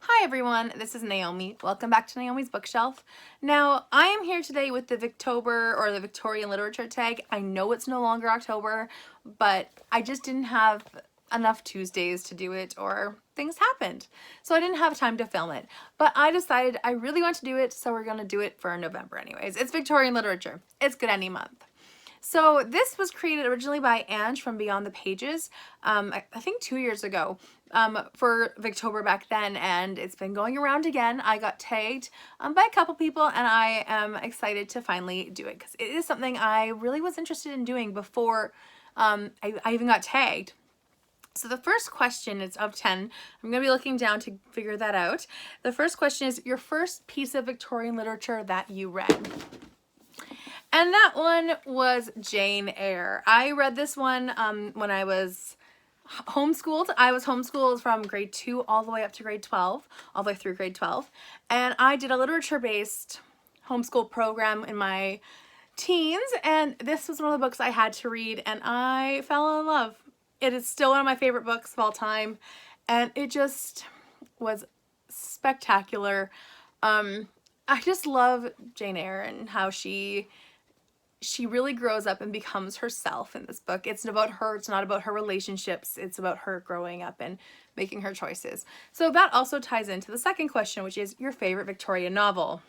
Hi everyone, this is Naomi. Welcome back to Naomi's Bookshelf. Now, I am here today with the Victober or the Victorian Literature tag. I know it's no longer October, but I just didn't have enough Tuesdays to do it or things happened. So I didn't have time to film it. But I decided I really want to do it, so we're going to do it for November anyways. It's Victorian Literature. It's good any month. So this was created originally by Ange from Beyond the Pages, I think 2 years ago, for Victober back then, and it's been going around again. I got tagged by a couple people, and I am excited to finally do it because it is something I really was interested in doing before I even got tagged. So the first question is of 10. I'm going to be looking down to figure that out. The first question is your first piece of Victorian literature that you read. And that one was Jane Eyre. I read this one when I was homeschooled. I was homeschooled from grade 2 all the way up to grade 12, all the way through grade 12. And I did a literature-based homeschool program in my teens, and this was one of the books I had to read, and I fell in love. It is still one of my favorite books of all time, and it just was spectacular. I just love Jane Eyre and how she really grows up and becomes herself in this book. It's about her, it's not about her relationships, it's about her growing up and making her choices. So that also ties into the second question, which is your favorite Victorian novel.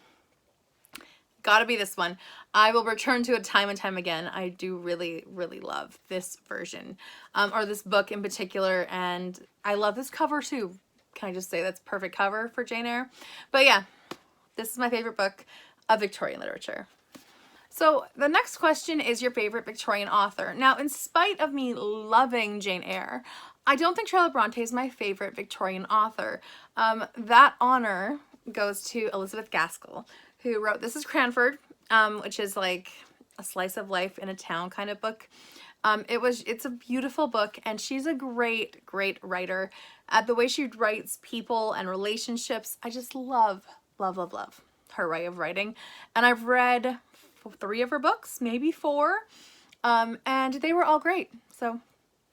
Gotta be this one. I will return to it time and time again. I do really, really love this version, or this book in particular, and I love this cover too. Can I just say that's perfect cover for Jane Eyre? But yeah, this is my favorite book of Victorian literature. So the next question is your favorite Victorian author. Now, in spite of me loving Jane Eyre, I don't think Charlotte Bronte is my favorite Victorian author. That honor goes to Elizabeth Gaskell, who wrote This is Cranford, which is like a slice of life in a town kind of book. It's a beautiful book, and she's a great, great writer. The way she writes people and relationships, I just love, love, love, love her way of writing. And I've read 3 of her books, maybe 4, and they were all great. So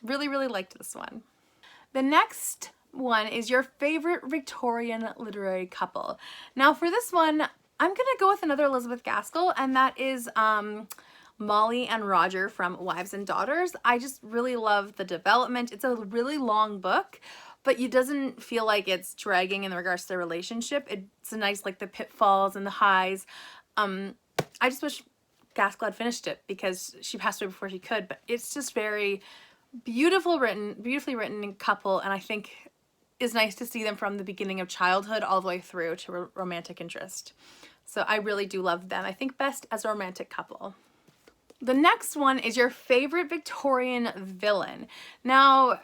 really, really liked this one. The next one is your favorite Victorian literary couple. Now for this one, I'm gonna go with another Elizabeth Gaskell, and that is Molly and Roger from Wives and Daughters. I just really love the development. It's a really long book, but it doesn't feel like it's dragging in regards to their relationship. It's a nice, like the pitfalls and the highs. I just wish Gaskell had finished it because she passed away before she could, but it's just very beautifully written couple, and I think is nice to see them from the beginning of childhood all the way through to romantic interest. So I really do love them. I think best as a romantic couple. The next one is your favorite Victorian villain. Now,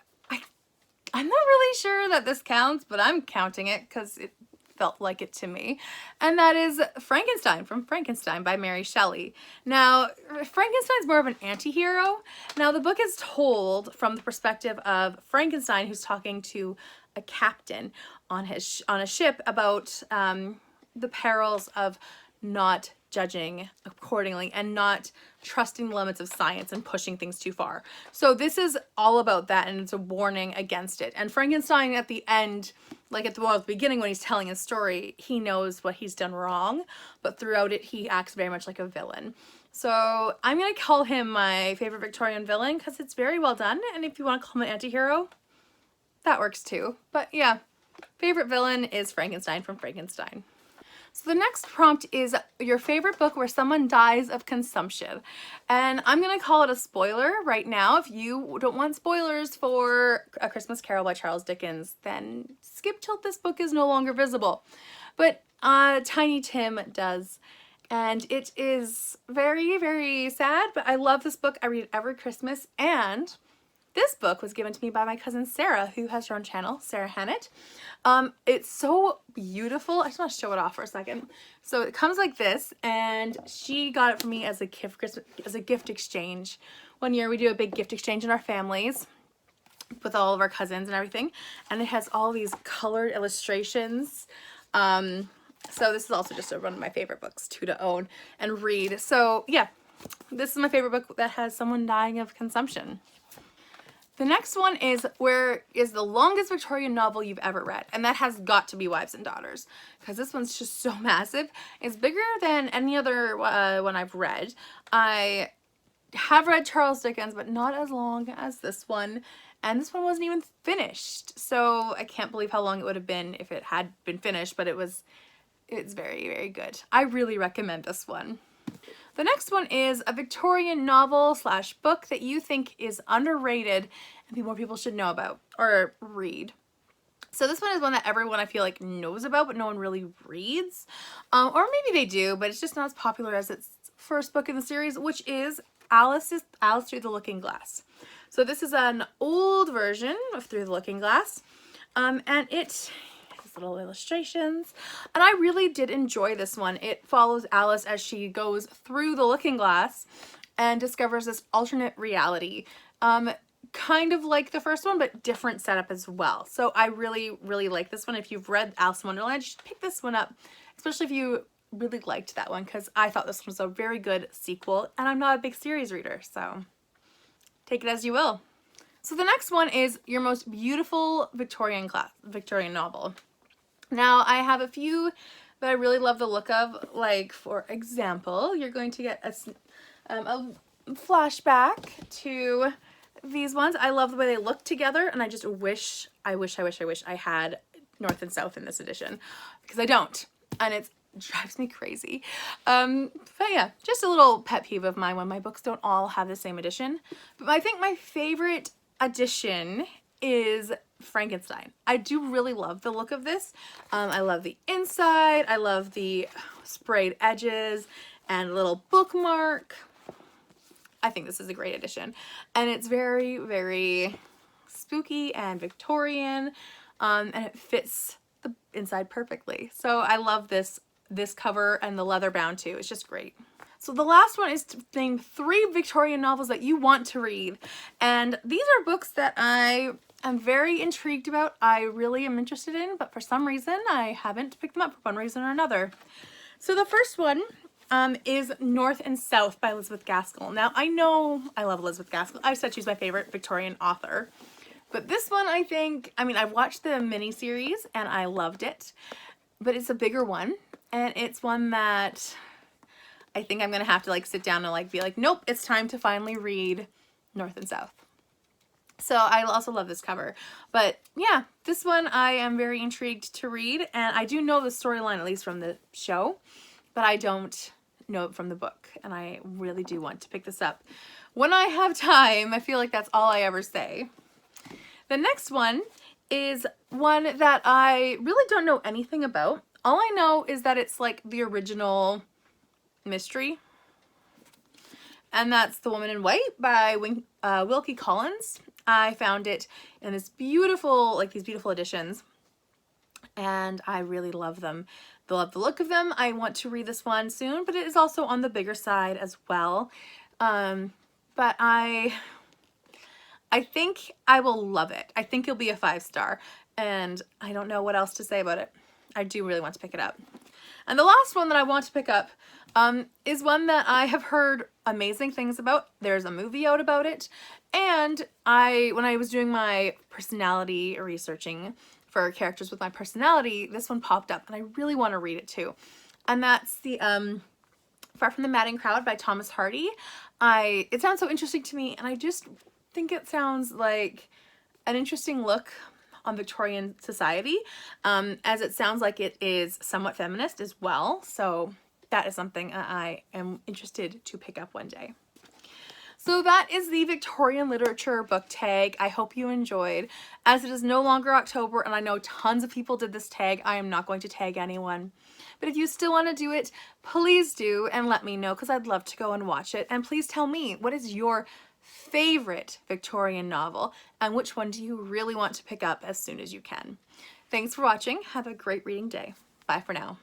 I'm not really sure that this counts, but I'm counting it because it felt like it to me, and that is Frankenstein from Frankenstein by Mary Shelley. Now, Frankenstein's more of an anti-hero. Now, the book is told from the perspective of Frankenstein, who's talking to a captain on a ship about the perils of not judging accordingly and not trusting the limits of science and pushing things too far. So this is all about that, and it's a warning against it. And Frankenstein at the end, like at the beginning when he's telling his story, he knows what he's done wrong, but throughout it he acts very much like a villain. So I'm gonna call him my favorite Victorian villain because it's very well done, and if you want to call him an anti-hero, that works too. But yeah, favorite villain is Frankenstein from Frankenstein. So the next prompt is your favorite book where someone dies of consumption. And I'm going to call it a spoiler right now. If you don't want spoilers for A Christmas Carol by Charles Dickens, then skip till this book is no longer visible. But Tiny Tim does. And it is very, very sad, but I love this book. I read it every Christmas, and this book was given to me by my cousin Sarah, who has her own channel, Sarah Hannett. It's so beautiful. I just want to show it off for a second. So it comes like this, and she got it for me as a gift exchange. One year we do a big gift exchange in our families with all of our cousins and everything, and it has all these colored illustrations. So this is also just one of my favorite books too to own and read. So yeah, this is my favorite book that has someone dying of consumption. The next one is where is the longest Victorian novel you've ever read, and that has got to be Wives and Daughters, because this one's just so massive. It's bigger than any other one I've read. I have read Charles Dickens, but not as long as this one, and this one wasn't even finished, so I can't believe how long it would have been if it had been finished, but it's very, very good. I really recommend this one. The next one is a Victorian novel slash book that you think is underrated and more people should know about or read. So this one is one that everyone I feel like knows about, but no one really reads. Or maybe they do, but it's just not as popular as its first book in the series, which is Alice Through the Looking Glass. So this is an old version of Through the Looking Glass, and it little illustrations, and I really did enjoy this one. It follows Alice as she goes through the looking glass and discovers this alternate reality, kind of like the first one, but different setup as well. So I really, really like this one. If you've read Alice in Wonderland, you should pick this one up, especially if you really liked that one, because I thought this was a very good sequel, and I'm not a big series reader, so take it as you will. So the next one is your most beautiful Victorian novel. Now, I have a few that I really love the look of, like, for example, you're going to get a flashback to these ones. I love the way they look together, and I just wish I had North and South in this edition, because I don't, and it drives me crazy. But yeah, just a little pet peeve of mine when my books don't all have the same edition. But I think my favorite edition is Frankenstein. I do really love the look of this. I love the inside. I love the sprayed edges and little bookmark. I think this is a great edition, and it's very, very spooky and Victorian, and it fits the inside perfectly. So I love this cover, and the leather bound too. It's just great. So the last one is to name 3 Victorian novels that you want to read, and these are books that I'm very intrigued about. I really am interested in, but for some reason I haven't picked them up for one reason or another. So the first one is North and South by Elizabeth Gaskell. Now, I know I love Elizabeth Gaskell. I've said she's my favorite Victorian author, but this one I've watched the miniseries and I loved it, but it's a bigger one, and it's one that I think I'm gonna have to sit down and be like, nope, it's time to finally read North and South. So I also love this cover, but yeah, this one I am very intrigued to read, and I do know the storyline, at least from the show, but I don't know it from the book, and I really do want to pick this up when I have time. I feel like that's all I ever say. The next one is one that I really don't know anything about. All I know is that it's like the original mystery, and that's The Woman in White by Wilkie Collins. I found it in this beautiful, these beautiful editions, and I really love them. I love the look of them. I want to read this one soon, but it is also on the bigger side as well. But I think I will love it. I think it'll be a 5-star, and I don't know what else to say about it. I do really want to pick it up. And the last one that I want to pick up is one that I have heard amazing things about. There's a movie out about it, and when I was doing my personality researching for characters with my personality, this one popped up, and I really want to read it too. And that's the Far from the Madding Crowd by Thomas Hardy. It sounds so interesting to me, and I just think it sounds like an interesting look on Victorian society, as it sounds like it is somewhat feminist as well. So that is something I am interested to pick up one day. So that is the Victorian literature book tag. I hope you enjoyed. As it is no longer October, and I know tons of people did this tag, I am not going to tag anyone. But if you still want to do it, please do, and let me know, because I'd love to go and watch it. And please tell me, what is your favorite Victorian novel, and which one do you really want to pick up as soon as you can? Thanks for watching. Have a great reading day. Bye for now.